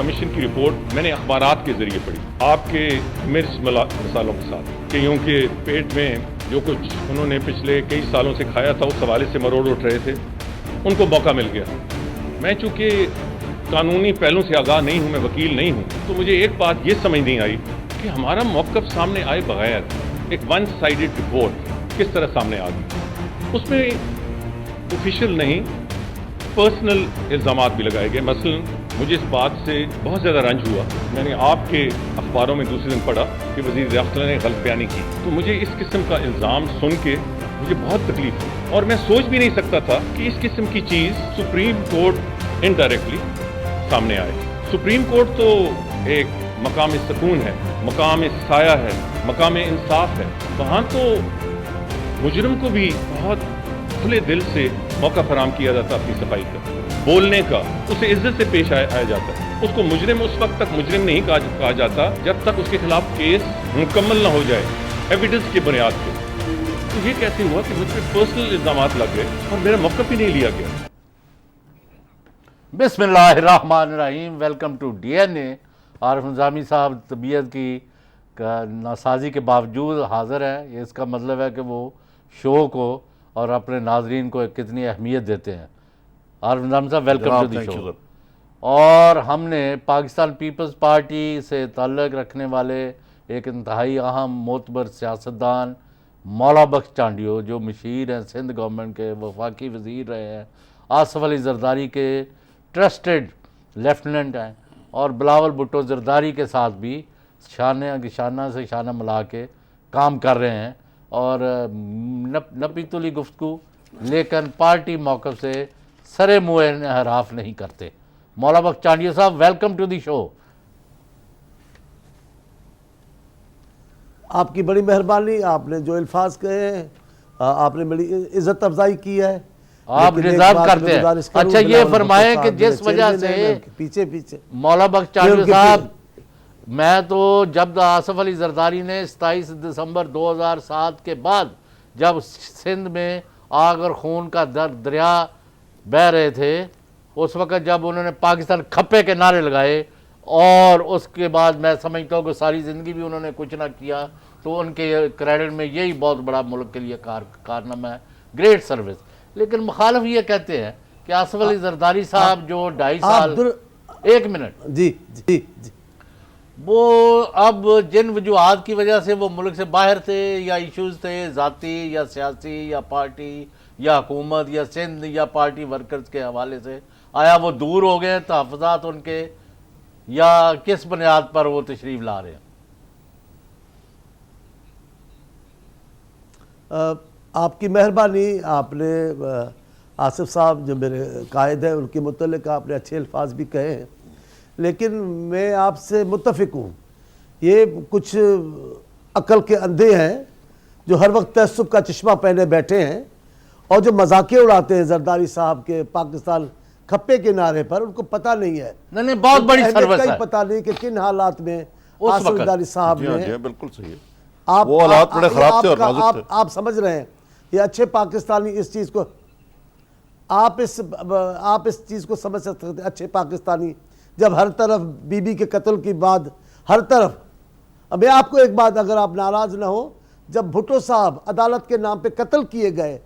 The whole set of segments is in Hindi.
कमीशन की रिपोर्ट मैंने अखबारात के जरिए पढ़ी, आपके मिर्च मसालों के साथ, क्योंकि पेट में जो कुछ उन्होंने पिछले कई सालों से खाया था उस हवाले से मरोड़ उठ रहे थे, उनको मौका मिल गया। मैं चूंकि कानूनी पहलू से आगाह नहीं हूँ, मैं वकील नहीं हूँ, तो मुझे एक बात ये समझ नहीं आई कि हमारा मौक़िफ़ सामने आए बगैर एक वन साइडेड रिपोर्ट किस तरह सामने आ गई। उसमें ऑफिशियल नहीं, पर्सनल इल्ज़ामात भी लगाए गए। मसलन मुझे इस बात से बहुत ज़्यादा रंज हुआ, मैंने आपके अखबारों में दूसरे दिन पढ़ा कि वज़ीर दाखिला ने गलत बयानी की, तो मुझे इस किस्म का इल्ज़ाम सुन के मुझे बहुत तकलीफ हुई और मैं सोच भी नहीं सकता था कि इस किस्म की चीज़ सुप्रीम कोर्ट इनडायरेक्टली सामने आए। सुप्रीम कोर्ट तो एक मकाम सुकून है, मकाम साया है, मकाम इंसाफ है, वहाँ तो मुजरिम को भी बहुत खुले दिल से मौका फराम किया जाता अपनी सफाई का, बोलने का, उसे इज्जत से पेश आया जाता है। उसको मुजरिम उस वक्त तक मुजरिम नहीं कहा जाता जब तक उसके खिलाफ केस मुकम्मल ना हो जाए एविडेंस की बुनियाद पर। तो ये कैसे हुआ कि मुझ पर पर्सनल इल्जामात लग गए और मेरा मौक़िफ़ ही नहीं लिया गया। बिस्मिल्लाहिर्रहमानिर्रहीम। Welcome to DNA। Arif Nizami साहब तबीयत की नासाजी के बावजूद हाज़िर हैं। ये इसका मतलब है कि वो शो को और अपने नाजरीन को कितनी अहमियत देते हैं। आरिफ निज़ामी साहब, वेलकम टू द शो। और हमने पाकिस्तान पीपल्स पार्टी से ताल्लुक़ रखने वाले एक इंतहाई अहम मोतबर सियासतदान मौला बख्श चांडियो, जो मशीर हैं, सिंध गवर्नमेंट के वफाकी वज़ीर रहे हैं, आसफ अली जरदारी के ट्रस्टेड लेफ्टिनेंट हैं, और बिलावल भुट्टो जरदारी के साथ भी शाना से शाना मिला के काम कर रहे हैं और नपीतुली गुफ्तगू, लेकिन पार्टी मौक़िफ़ से सरे मुँह इन्हराफ नहीं करते। मौला बख्श चांडियो साहब, वेलकम टू दी शो। आपकी बड़ी मेहरबानी, आपने जो अल्फाज कहे हैं आपने बड़ी इज़्ज़त अफजाई की है, आप डिजर्व करते हैं। अच्छा, ये फरमाएं कि जिस वजह से पीछे मौला बख्श चांडियो साहब, मैं तो जब आसफ अली जरदारी ने 27 दिसंबर 2007 के बाद जब सिंध में आग और खून का दरिया बह रहे थे, उस वक़्त जब उन्होंने पाकिस्तान खप्पे के नारे लगाए और उसके बाद मैं समझता हूँ कि सारी ज़िंदगी भी उन्होंने कुछ ना किया, तो उनके क्रेडिट में यही बहुत बड़ा मुल्क के लिए कारनामा है, ग्रेट सर्विस। लेकिन मुखालिफ ये कहते हैं कि आसफ अली जरदारी साहब जो 2.5 साल, एक मिनट जी जी जी, वो अब जिन वजूहात की वजह से वो मुल्क से बाहर थे, या इश्यूज थे ज़ाती या सियासी या पार्टी या हुकूमत या सिंध या पार्टी वर्कर्स के हवाले से, आया वो दूर हो गए तहफ़्फ़ुज़ात उनके, या किस बुनियाद पर वो तशरीफ़ ला रहे हैं? आपकी मेहरबानी, आपने आसिफ साहब जो मेरे कायद हैं उनके मुतल्लिक़ आपने अच्छे अल्फाज भी कहे हैं, लेकिन मैं आपसे मुत्तफ़िक़ हूँ। ये कुछ अक्ल के अंधे हैं जो हर वक्त तअस्सुब का चश्मा पहने बैठे हैं और जो मजाके उड़ाते हैं जरदारी साहब के पाकिस्तान खप्पे के नारे पर, उनको पता नहीं है। नहीं, बहुत बड़ी सर्विस है। पता नहीं कि किन हालात में आसिफ जरदारी साहब ने, बिल्कुल सही है, वो हालात बड़े खराब थे और नाजुक थे। आप समझ रहे हैं, ये अच्छे पाकिस्तानी इस चीज़ को, आप इस चीज़ को समझ सकते हैं। अच्छे पाकिस्तानी जब हर तरफ बीबी के कत्ल की बात, हर तरफ, अब मैं आपको एक बात, अगर आप नाराज़ ना हो, जब भुट्टो साहब अदालत के नाम पे कत्ल किए गए,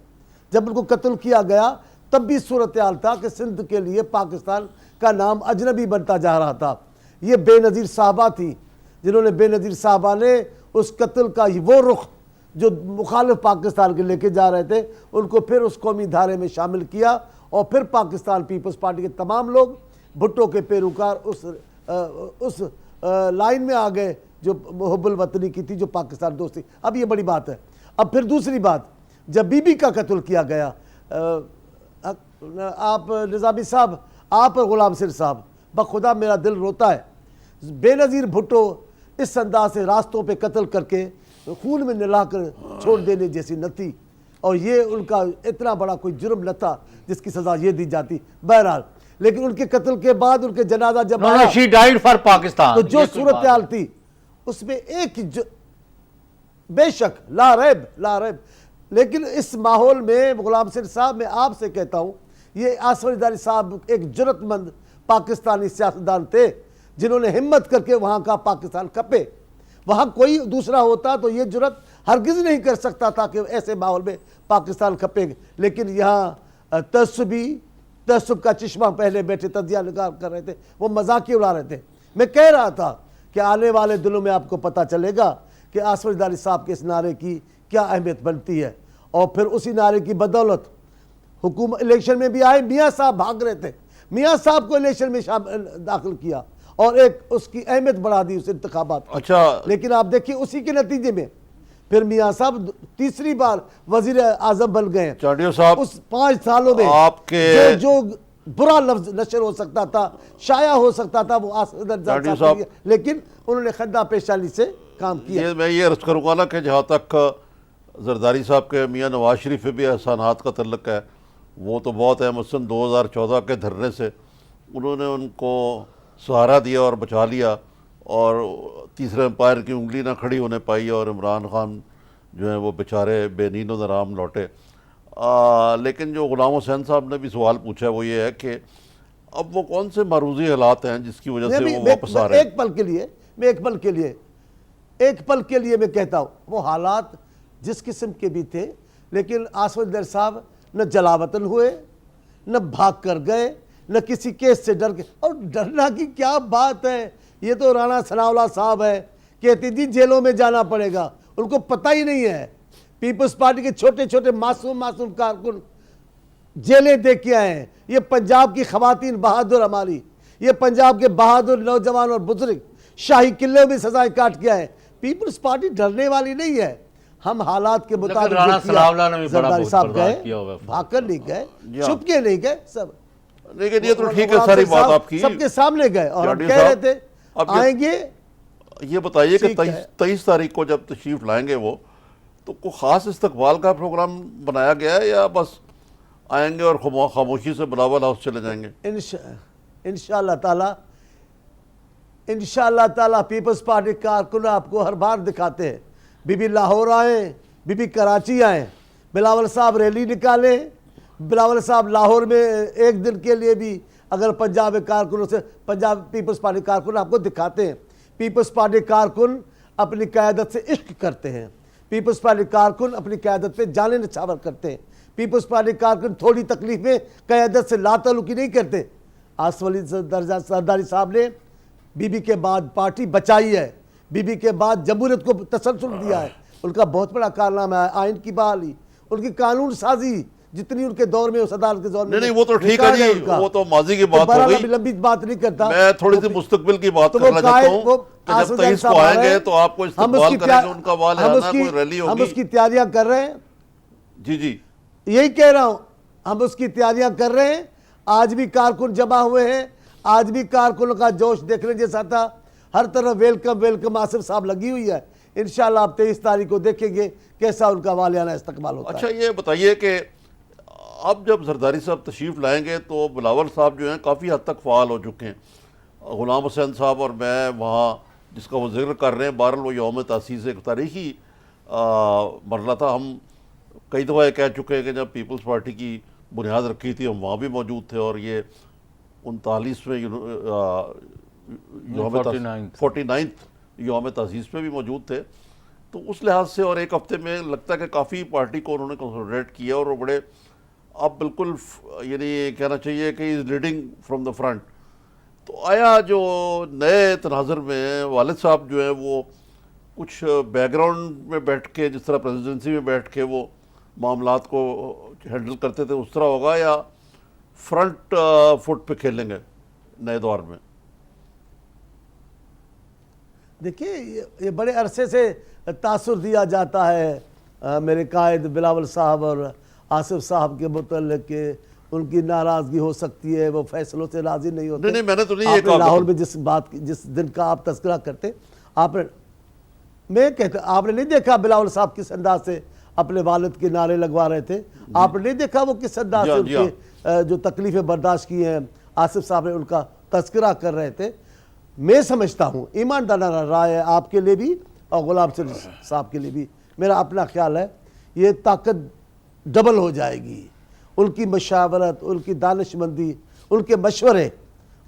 जब उनको कत्ल किया गया, तब भी सूरत हाल था कि सिंध के लिए पाकिस्तान का नाम अजनबी बनता जा रहा था। ये बेनज़ीर साहबा थी जिन्होंने, बेनज़ीर साहबा ने उस कत्ल का वो रुख जो मुखालिफ पाकिस्तान के लेके जा रहे थे, उनको फिर उस कौमी धारे में शामिल किया और फिर पाकिस्तान पीपल्स पार्टी के तमाम लोग भुट्टो के पेरोकार उस लाइन में आ गए जो मुहब्बुल वतनी की थी, जो पाकिस्तान दोस्ती। अब ये बड़ी बात है। अब फिर दूसरी बात, जब बीबी का कत्ल किया गया, आप निज़ामी साहब, आप और गुलाम सिर साहब, बखुदा मेरा दिल रोता है। बेनज़ीर भुट्टो इस अंदाज से रास्तों पे कत्ल करके खून में नहलाकर छोड़ देने जैसी न थी, और ये उनका इतना बड़ा कोई जुर्म न था जिसकी सज़ा ये दी जाती। बहरहाल, लेकिन उनके कत्ल के बाद उनके जनाजा जब आया, शी डाइड फॉर पाकिस्तान, तो जो सूरत हाल थी उसमें एक बेशक लारैब, लेकिन इस माहौल में गुलाम सिर साहब, मैं आपसे कहता हूँ, ये आसफ अली जरदारी साहब एक जुर्रतमंद पाकिस्तानी सियासतदान थे जिन्होंने हिम्मत करके वहाँ का पाकिस्तान खपे। वहाँ कोई दूसरा होता तो ये जुर्रत हरगिज़ नहीं कर सकता था कि ऐसे माहौल में पाकिस्तान खपेगा। लेकिन यहाँ तसुब का चश्मा पहले बैठे तजिया निकाल कर रहे थे, वो मजाक ही उड़ा रहे थे। मैं कह रहा था कि आने वाले दिनों में आपको पता चलेगा कि आसिफ जरदारी साहब के इस नारे की क्या अहमियत बनती है। और फिर उसी नारे की बदौलत हुकूमत इलेक्शन में भी आए, मियाँ साहब भाग रहे थे, मियाँ साहब को इलेक्शन में दाखिल किया और एक उसकी अहमियत बढ़ा दी उस इंतखाबात। अच्छा, लेकिन आप देखिए उसी के नतीजे में फिर मियाँ साहब तीसरी बार वजीर आजम बन गए। चाटियो साहब, उस 5 सालों में आपके जो बुरा लफ्ज नशर हो सकता था, शाया हो सकता था, वो चाटियो साहब, लेकिन उन्होंने खद्दा पेशानी से काम किया। मैं ये अर्ज करूँगा ना कि जहाँ तक जरदारी साहब के मियाँ नवाज शरीफ पे भी एहसानात का तल्लक है, वो तो बहुत है। मसलन 2014 के धरने से उन्होंने उनको सहारा दिया और बचा लिया, और तीसरे एम्पायर की उंगली ना खड़ी होने पाई, और इमरान खान जो है वो बेचारे बेनीनो नाराम लौटे। लेकिन जो गुलाम हुसैन साहब ने भी सवाल पूछा है वो ये है कि अब वो कौन से मारूजी हालात हैं जिसकी वजह से वो वापस आ रहे हैं। एक पल के लिए मैं कहता हूँ वो हालात जिस किस्म के भी थे, लेकिन आसिफ जरदारी साहब न जलावतन हुए, न भाग कर गए, न किसी केस से डर के। और डरना की क्या बात है, ये तो राणा सनाउल्लाह साहब है, कहती थी जेलों में जाना पड़ेगा, उनको पता ही नहीं है। पीपल्स पार्टी के छोटे छोटे मासूम कारकुन जेलें देख के आए हैं। ये पंजाब की खवातीन बहादुर हमारी, ये पंजाब के बहादुर नौजवान और बुजुर्ग शाही किले में सजाएं काट के आए। पीपल्स पार्टी डरने वाली नहीं है। हम हालात के मुताबिक जरदारी साहब गए, भाग कर नहीं गए, छुप के नहीं गए, सब। लेकिन ये तो ठीक है, सारी बात आपकी सबके सामने गए और हम कह रहे थे आएंगे। ये बताइए कि 23 तारीख को जब तशरीफ लाएंगे वो, तो कोई ख़ास इस्तकबाल का प्रोग्राम बनाया गया है या बस आएंगे और खामोशी से बिलावल हाउस चले जाएंगे? इंशाअल्लाह ताला पीपल्स पार्टी कारकुन आपको हर बार दिखाते हैं। बीबी लाहौर आए, बीबी कराची आए, बिलावल साहब रैली निकाले, बिलावल साहब लाहौर में एक दिन के लिए भी अगर पंजाब कारकुनों से, पंजाब पीपल्स पार्टी कारकुन आपको दिखाते हैं। पीपल्स पार्टी कारकुन अपनी क़यादत से इश्क करते हैं, पीपल्स पार्टी कारकुन अपनी क़यादत पे जाने निछावर करते हैं। पीपल्स पार्टी कारकुन थोड़ी तकलीफ में क़यादत से लाताल्लुकी नहीं करते। आसिफ अली जरदारी साहब ने बीबी के बाद पार्टी बचाई है, बीबी के बाद जमहूरियत को तसल्सल दिया है। उनका बहुत बड़ा कारनामा है आइन की बहाली, उनकी कानून साजी जितनी उनके दौर में, उस अदालत के दौर में। नहीं, वो तो ठीक है जी, वो तो माजी की बात हो गई, लंबी बात नहीं करता। मैं थोड़ी सी मुस्तकबिल की बात करना चाहता हूं। जब 23 को आएंगे तो आपको इस्तकबाल करेंगे, उनका वाल है ना, कोई रैली होगी। हम उसकी तैयारियां कर रहे हैं। जी यही कह रहा हूं, हम उसकी तैयारियां कर रहे हैं। आज भी कारकुन जमा हुए हैं, आज भी कारकुनों का जोश देखने जैसा था। हर तरफ वेलकम आसिफ साहब लगी हुई है। इंशाल्लाह आप 23 तारीख को देखेंगे कैसा उनका वालियाना इस्तकबाल होता है। अच्छा, ये बताइए कि अब जब जरदारी साहब तशरीफ़ लाएंगे तो बिलावल साहब जो हैं काफ़ी हद तक फ़ाल हो चुके हैं। गुलाम हुसैन साहब और मैं वहाँ जिसका वो जिक्र कर रहे हैं, बहरहाल वो यौम तासीस एक तारीखी मरला था। हम कई दफ़ा कह चुके हैं कि जब पीपल्स पार्टी की बुनियाद रखी थी हम वहाँ भी मौजूद थे, और ये 39वें 49th यौम तासीस पे भी मौजूद थे। तो उस लिहाज से और एक हफ़्ते में लगता है कि काफ़ी पार्टी को उन्होंने कंसोलिडेट किया, और वो बड़े अब बिल्कुल यानी कहना चाहिए कि is leading from the front. तो आया जो नए तनाज़र में वालिद साहब जो है वो कुछ बैकग्राउंड में बैठ के, जिस तरह प्रेसिडेंसी में बैठ के वो मामलात को हैंडल करते थे, उस तरह होगा, या फ्रंट फुट पे खेलेंगे नए दौर में? देखिए, ये बड़े अरसे से तासुर दिया जाता है मेरे कायद बिलावल साहब और आसिफ साहब के मुतल्लिक़ के उनकी नाराज़गी हो सकती है, वो फैसलों से राज़ी नहीं होते। नहीं, मैंने तो नहीं ये कहा। लाहौर में जिस दिन का आप तस्करा करते, मैं कहता, आपने नहीं देखा बिलावल साहब किस अंदाज से अपने वालिद के नारे लगवा रहे थे? आपने नहीं देखा वो किस अंदाज से उनके जो तकलीफ़ें बर्दाश्त की हैं आसिफ साहब ने, उनका तस्करा कर रहे थे। मैं समझता हूँ ईमानदाराना राय है आपके लिए भी और गुलाम साहब के लिए भी, मेरा अपना ख्याल है ये ताकत डबल हो जाएगी। उनकी मशावरत, उनकी दानिशमंदी, उनके मशवरे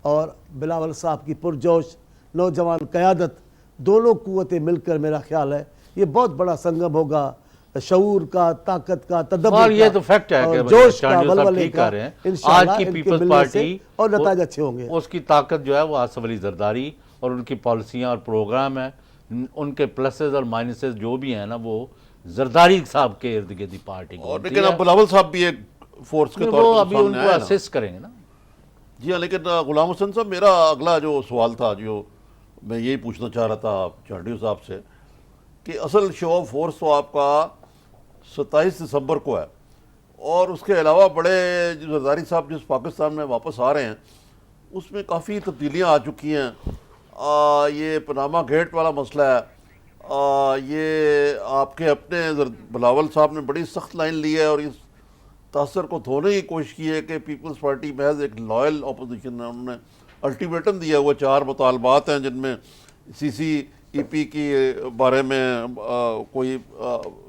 और बिलावल साहब की पुरजोश नौजवान क़यादत, दोनों कुव्वतें मिलकर मेरा ख्याल है ये बहुत बड़ा संगम होगा, शऊर का, ताकत का, तदब्बुर और ये का तो फैक्ट है और कि जोश का, चांडियो साहब वलवले ठीक का। कह रहे हैं। इंशाअल्लाह आज की इनके पीपल्स मिलने से पार्टी और नताज अच्छे होंगे। उसकी ताकत जो है वो आसिफ अली जरदारी और उनकी पॉलिसियां और प्रोग्राम है, उनके प्लसेस और माइनसेस जो भी हैं ना, वो जरदारी साहब के इर्द गिर्द पार्टी और लेकिन अब बिलावल साहब भी एक फोर्स के तौर वो पर अभी सामने उनको आए ना। असिस्ट करेंगे ना। जी हाँ, लेकिन गुलाम हुसैन साहब, मेरा अगला जो सवाल था, जो मैं यही पूछना चाह रहा था चांडियो साहब से, कि असल शो ऑफ फोर्स तो आपका 27 दिसंबर को है, और उसके अलावा बड़े जो जरदारी साहब जिस पाकिस्तान में वापस आ रहे हैं उसमें काफ़ी तब्दीलियाँ आ चुकी हैं। ये पनामा गेट वाला मसला है, ये आपके अपने बिलावल साहब ने बड़ी सख्त लाइन ली है और इस तासर को धोने की कोशिश की है कि पीपल्स पार्टी महज एक लॉयल अपोजिशन है। उन्होंने अल्टीमेटम दिया हुआ 4 मुतालबात हैं जिनमें CCEP की बारे में कोई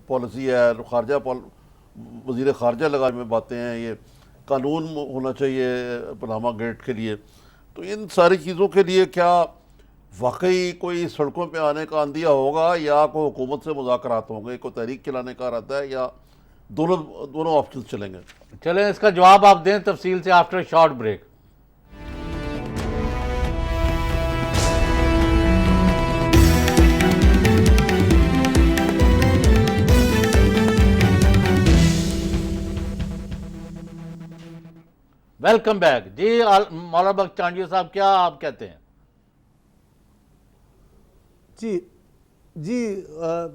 पॉलिसी है, खारजा वज़ीर ख़ारजा लगा में बातें हैं, ये कानून होना चाहिए पनामा गेट के लिए। तो इन सारी चीज़ों के लिए क्या वाकई कोई सड़कों पे आने का अंदिया होगा, या कोई हुकूमत से मुज़ाकरात होंगे, कोई तहरीक चलाने का रहता है, या दोनों ऑप्शन चलेंगे? चलें, इसका जवाब आप दें तफसील से after short break. Welcome back जी। मौलाना बख्श चांडियो साहब, क्या आप कहते हैं? जी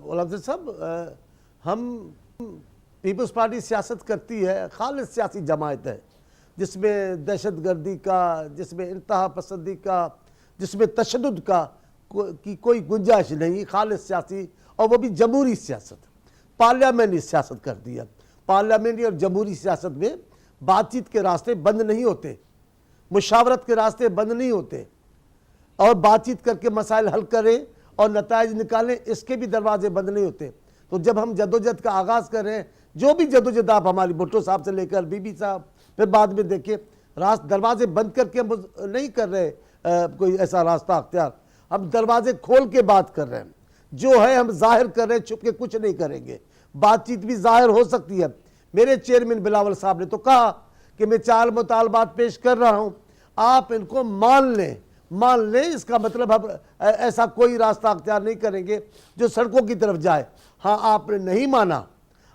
गुलाम साहब, हम पीपल्स पार्टी सियासत करती है, खालिस सियासी जमायत है जिसमें दहशतगर्दी का, जिसमें इंतहा पसंदी का, जिसमें तशद्दुद का की कोई गुंजाइश नहीं। खालिस सियासी, और वो भी जमहूरी सियासत, पार्लियामेंट्री सियासत करती है। पार्लियामेंट्री और जमहूरी सियासत में बातचीत के रास्ते बंद नहीं होते, मुशावरत के रास्ते बंद नहीं होते, और बातचीत करके मसाइल हल करें और नताइज निकालें, इसके भी दरवाजे बंद नहीं होते। तो जब हम जदोजहद का आगाज़ कर रहे हैं, जो भी जदोजहद आप हमारी भुट्टो साहब से लेकर बीबी साहब, फिर बाद में देखिए दरवाजे बंद करके हम नहीं कर रहे कोई ऐसा रास्ता अख्तियार, हम दरवाजे खोल के बात कर रहे हैं। जो है हम जाहिर कर रहे हैं, छुप के कुछ नहीं करेंगे। बातचीत भी जाहिर हो सकती है। मेरे चेयरमैन बिलावल साहब ने तो कहा कि मैं 4 मुतालबात पेश कर रहा हूं, आप इनको मान लें। इसका मतलब हम ऐसा कोई रास्ता अख्तियार नहीं करेंगे जो सड़कों की तरफ जाए। हाँ, आपने नहीं माना,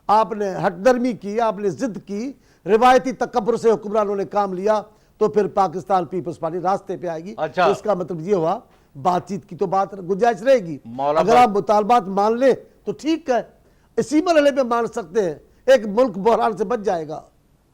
आपने हटदर्मी की, आपने जिद की, रिवायती तकब्बुर से हुक्मरानों ने काम लिया, तो फिर पाकिस्तान पीपल्स पार्टी रास्ते पे आएगी। अच्छा, तो इसका मतलब ये हुआ बातचीत की तो बात गुंजाइश रहेगी। मौलाना अगर आप मुतालबात मान लें तो ठीक है, इसी मरहले में मान सकते हैं, एक मुल्क बहरान से बच जाएगा।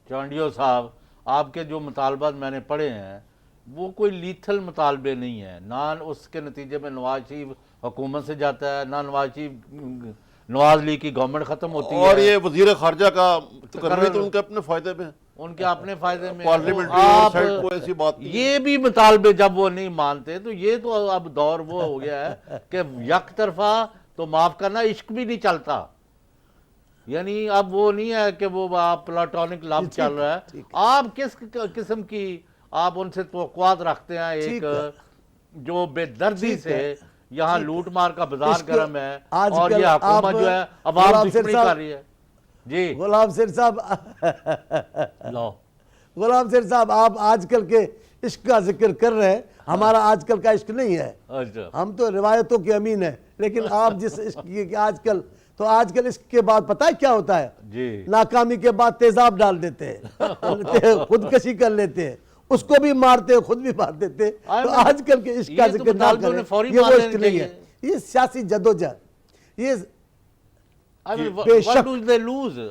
चांडियो साहब, आपके जो मुतालबात मैंने पढ़े हैं वो कोई लीथल मुतालबे नहीं है, ना उसके नतीजे में नवाज शरीफ हुकूमत से जाता है, ना नवाज लीग की गवर्नमेंट खत्म होती है। और ये वजीर खारजा का तकर्री तो उनके अपने फायदे में है, उनके अपने फायदे में। पार्लियामेंट्री आप साइड को ऐसी बात नहीं है। ये भी मुतालबे जब वो नहीं मानते, तो ये तो अब दौर वो हो गया है कि यक तरफा तो माफ करना, इश्क भी नहीं चलता। यानी अब वो नहीं है कि वो आप प्लाटोनिक लव चल रहा है। आप किस किस्म की आप उनसे तवक्कुआत रखते हैं? एक जो बेदर्दी से यहाँ लूट मार का बाजार गर्म है, और ये हुकूमत जो है अवाम दुश्मनी कर रही है। जी गुलाम शेर साहब, गुलाम शेर साहब, आप आजकल के इश्क का जिक्र कर रहे हैं, हमारा आजकल का इश्क नहीं है। अच्छा, हम तो रिवायतों के अमीन है, लेकिन आप जिस इश्क की आजकल, तो आजकल इश्क के बाद पता है क्या होता है जी, नाकामी के बाद तेजाब डाल देते हैं, खुदकशी कर लेते हैं, उसको भी मारते हैं, खुद भी मार देते हैं। तो आजकल के इश्क का जिक्र ना करें, ये वो इश्क नहीं है, ये सियासी जदोजहद। ये बेशक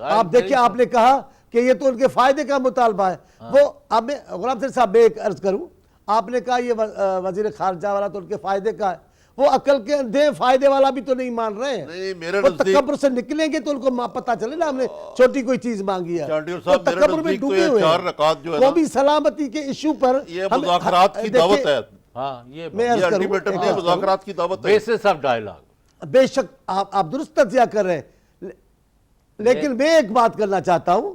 आप देखिए, आपने कहा कि ये तो उनके फायदे का मुतालबा है। वो अब मैं गुलाम शेर साहब, मैं एक अर्ज करूं, आपने कहा ये वजीर खारजा वाला तो उनके फायदे का है, वो अकल के अंधे फायदे वाला भी तो नहीं मान रहे हैं। नहीं, मेरे वो तकब्बुर से निकलेंगे तो उनको पता चले ना हमने छोटी कोई चीज मांगी है। तकब्बुर में डूबे हुए हैं, वो भी सलामती के इशू पर ये मुज़ाकरात की दावत है। हाँ, ये अल्टीमेटम नहीं, मुज़ाकरात की दावत है, बेसिस ऑफ डायलॉग। बेशक आप दुरुस्त तज्जिया कर रहे हैं, लेकिन मैं एक बात करना चाहता हूं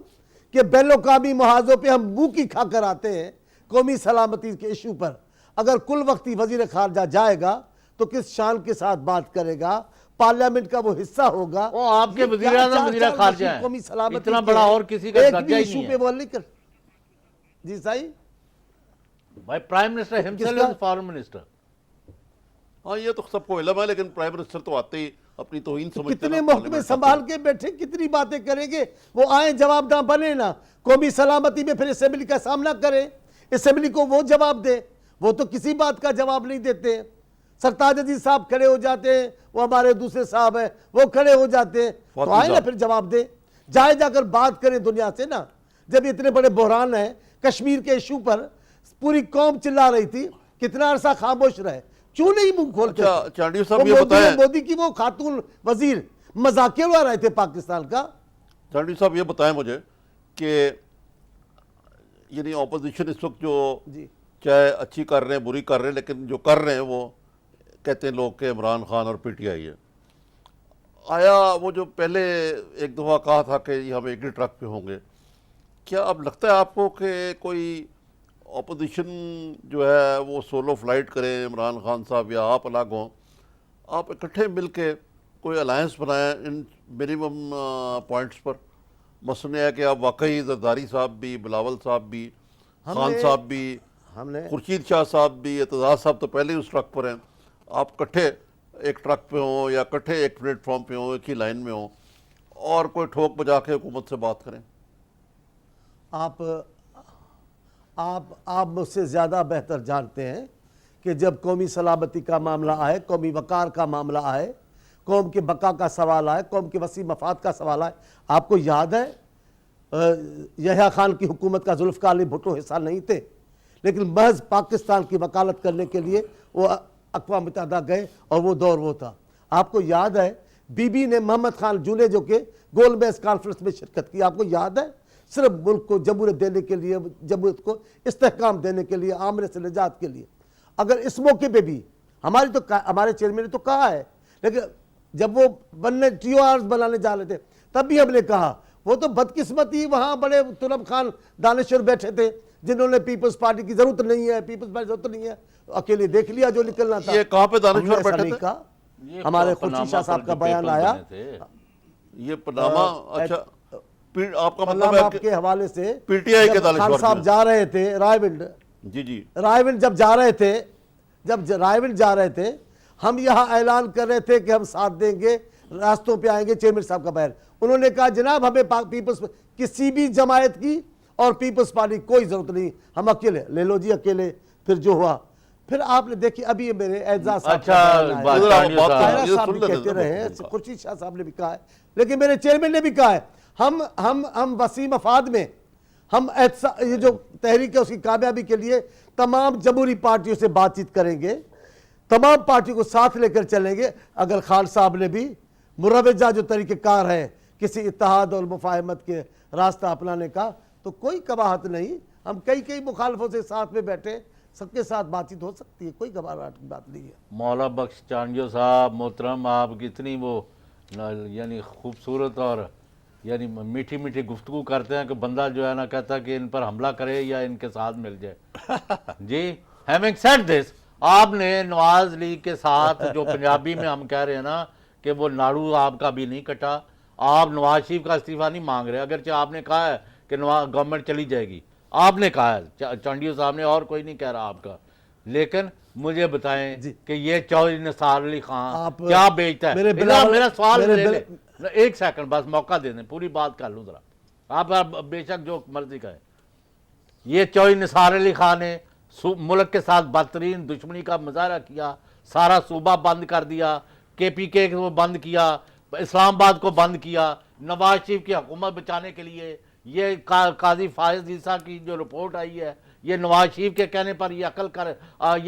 कि बैलोकामी मुहाजों पे हम मुंह की खाकर आते हैं, कौमी सलामती के इशू पर अगर कुल वक्ती वजीर खारजा जाएगा तो किस शान के साथ बात करेगा, पार्लियामेंट का वो हिस्सा होगा। वो आपके वजीर आज़म वजीर खारजा है, कौमी सलामती इतना बड़ा और किसी का दर्जा ही इशू नहीं पे है। वो नहीं कर। जी साई भाई prime minister himself is foreign minister. हाँ, ये तो सबको इल्म है, लेकिन प्राइम मिनिस्टर तो आते ही अपनी तौहीन समझते कितने ना, महकमे पार्लियामेंट संभाल के बैठे, कितनी बातें करेंगे। वो आए जवाबदार बने ना कौमी सलामती में, फिर असेंबली का सामना करें, असेंबली को वो जवाब दे। वो तो किसी बात का जवाब नहीं देते। सरताज अजीज साहब खड़े हो जाते हैं, वो हमारे दूसरे साहब हैं वो खड़े हो जाते हैं, तो आए ना फिर जवाब दे, जाए जाकर बात करें दुनिया से ना। जब इतने बड़े बहरान है कश्मीर के इशू पर, पूरी कौम चिल्ला रही थी, कितना अरसा खामोश रहे, क्यों नहीं मुंह खोलते? अच्छा, चांडियो साहब ये बताएं, मोदी की वो खातून वजीर मजाक उड़ा रहे थे पाकिस्तान का। चांडियो साहब ये बताएं मुझे कि यानी ऑपोजिशन इस वक्त जो जी चाहे अच्छी कर रहे हैं बुरी कर रहे हैं, लेकिन जो कर रहे हैं वो कहते हैं लोग के इमरान खान और पीटीआई है। आया वो जो पहले एक दफ़ा कहा था कि ये हम एक ही ट्रक पे होंगे, क्या अब लगता है आपको कि कोई ऑपोजिशन जो है वो सोलो फ्लाइट करें, इमरान खान साहब या आप अलग हों, आप इकट्ठे मिल के कोई अलायंस बनाएं इन मिनिमम पॉइंट्स पर? मसलन है कि आप वाकई जरदारी साहब भी, बिलावल साहब भी, खान साहब भी, हमने खुर्शीद शाह साहब भी, एतजाज साहब तो पहले ही उस ट्रक पर हैं, आप इकट्ठे एक ट्रक पे हों या इकट्ठे एक प्लेटफॉर्म पे हों, एक ही लाइन में हों और कोई ठोक बजा के हुकूमत से बात करें। आप मुझसे ज़्यादा बेहतर जानते हैं कि जब कौमी सलामती का मामला आए, कौमी वकार का मामला आए, कौम के बका का सवाल आए, कौम के वसी मफाद का सवाल आए, आपको याद है यहया खान की हुकूमत का जुल्फ़िकार अली भुट्टो हिस्सा नहीं थे, लेकिन महज पाकिस्तान की वकालत करने के लिए वो अक़वाम मुत्तहिदा गए और वो दौर वो था। आपको याद है बीबी ने मोहम्मद खान जुनेजो के गोलमेज कॉन्फ्रेंस में शिरकत की, आपको याद है? सिर्फ मुल्क को जमहूरियत देने के लिए, जमहूरियत को इस्तेहकाम देने के लिए, आमने से निजात के लिए। अगर इस मौके पे भी हमारे चेयरमैन ने तो कहा है, लेकिन जब वो बनने TORs बनाने जा रहे थे तब भी हमने कहा वो तो बदकिस्मती वहाँ बड़े तुरब खान दानिशवर बैठे थे जिन्होंने पीपल्स पार्टी की जरूरत नहीं है, पीपल्स पार्टी जरूरत नहीं है, अकेले देख लिया जो निकलना था। ये कहाँ पे दानिशवर बैठे थे? हमारे खुर्शीद शाह साहब का बयान आया, ये पनामा। अच्छा, आपका मतलब मतलब है आपके हवाले से पीटीआई के जब खान दानिशवर साहब जा रहे थे रायविंड, जी रायविंड जब जा रहे थे, जब रायविंड जा रहे थे, हम यहाँ ऐलान कर रहे थे कि हम साथ देंगे, रास्तों पे आएंगे। चेयरमैन साहब का बयान, उन्होंने कहा जनाब हमें पीपल्स किसी भी जमायत की और पीपल्स पार्टी कोई जरूरत नहीं, हम अकेले ले लो जी अकेले। फिर जो हुआ, फिर आपने देखी अभी मेरे एजाज साहब कहते रहे, खुर्शीद शाह साहब ने भी कहा है, लेकिन मेरे चेयरमैन ने भी कहा है हम वसी मफाद में हम ये जो तहरीक है उसकी कामयाबी के लिए तमाम जमहूरी पार्टियों से बातचीत करेंगे, तमाम पार्टियों को साथ लेकर चलेंगे। अगर खान साहब ने भी मुरवजा जो तरीक़ेकार है किसी इत्तेहाद और मुफाहमत के रास्ता अपनाने का, तो कोई कबाहत नहीं, हम कई मुखालफों से साथ में बैठे, सबके साथ बातचीत हो सकती है, कोई घबराहट की बात नहीं है। मौला बख्श चांडियो साहब मोहतरम, आप कितनी वो यानी खूबसूरत और यानी मीठी मीठी गुफ्तगू करते हैं कि बंदा जो है ना कहता है कि इन पर हमला करे या इनके साथ मिल जाए। जी, हैविंग सेड दिस, आपने नवाज लीग के साथ जो पंजाबी में हम कह रहे हैं ना कि वो नाड़ू आपका भी नहीं कटा, आप नवाज शरीफ का इस्तीफा नहीं मांग रहे, अगरचे आपने कहा है कि गवर्नमेंट चली जाएगी, आपने कहा है चांडियो साहब ने, और कोई नहीं कह रहा आपका। लेकिन मुझे बताएं कि ये चौधरी निसार अली खान क्या बेचता है? मेरा सवाल एक सेकंड बस मौका दे दें, पूरी बात कर लूँ जरा, आप बेशक जो मर्जी कहें। ये चौधरी निसार अली खान ने मुल्क के साथ बदतरीन दुश्मनी का मुजाहरा किया, सारा सूबा बंद कर दिया, KPK को बंद किया, इस्लामाबाद को बंद किया, नवाज शरीफ की हुकूमत बचाने के लिए। ये काजी फायज ईसा की जो रिपोर्ट आई है, ये नवाज शरीफ के कहने पर ये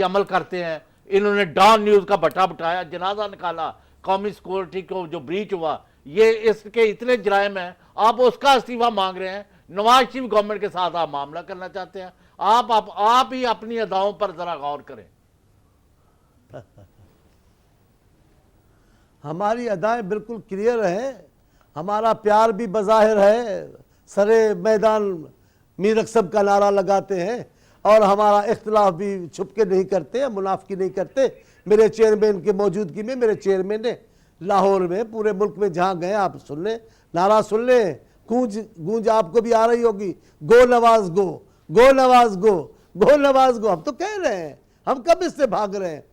अमल करते हैं। इन्होंने डॉन न्यूज़ का भट्टा बिठाया, जनाजा निकाला, कौमी सिक्योरिटी को जो ब्रीच हुआ, ये इसके इतने जराइम हैं, आप उसका इस्तीफा मांग रहे हैं। नवाज शरीफ गवर्नमेंट के साथ आप मामला करना चाहते हैं। आप ही अपनी अदाओं पर जरा गौर करें। हमारी अदाएं बिल्कुल क्लियर है, हमारा प्यार भी बज़ाहिर है, सरे मैदान मीर अक्सब का नारा लगाते हैं। और हमारा इख्तिलाफ भी छुप के नहीं करते, मुनाफिकी नहीं करते। मेरे चेयरमैन की मौजूदगी में मेरे चेयरमैन ने लाहौर में, पूरे मुल्क में जहाँ गए आप सुन लें, नारा सुन लें, गूंज आपको भी आ रही होगी, गो नवाज गो, गो नवाज गो, गो नवाज गो। हम तो कह रहे हैं, हम कब इससे भाग रहे हैं।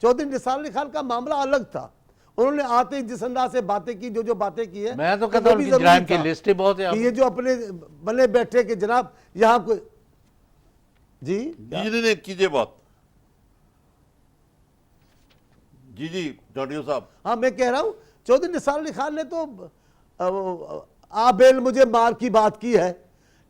चौधरी निसार अली खान का मामला अलग था, उन्होंने आते ही जिस अंदाज से बातें की, जो बातें की है, मैं तो कहता हूं कि जराइम की लिस्ट ही बहुत है। कि ये जो अपने बने बैठे कि जनाब यहाँ कोई जी नहीं कीजिए बात। जी जाडियो साहब। हाँ, मैं कह रहा हूँ चौधरी निसार अली खान ने तो आबेल मुझे मार की बात की है।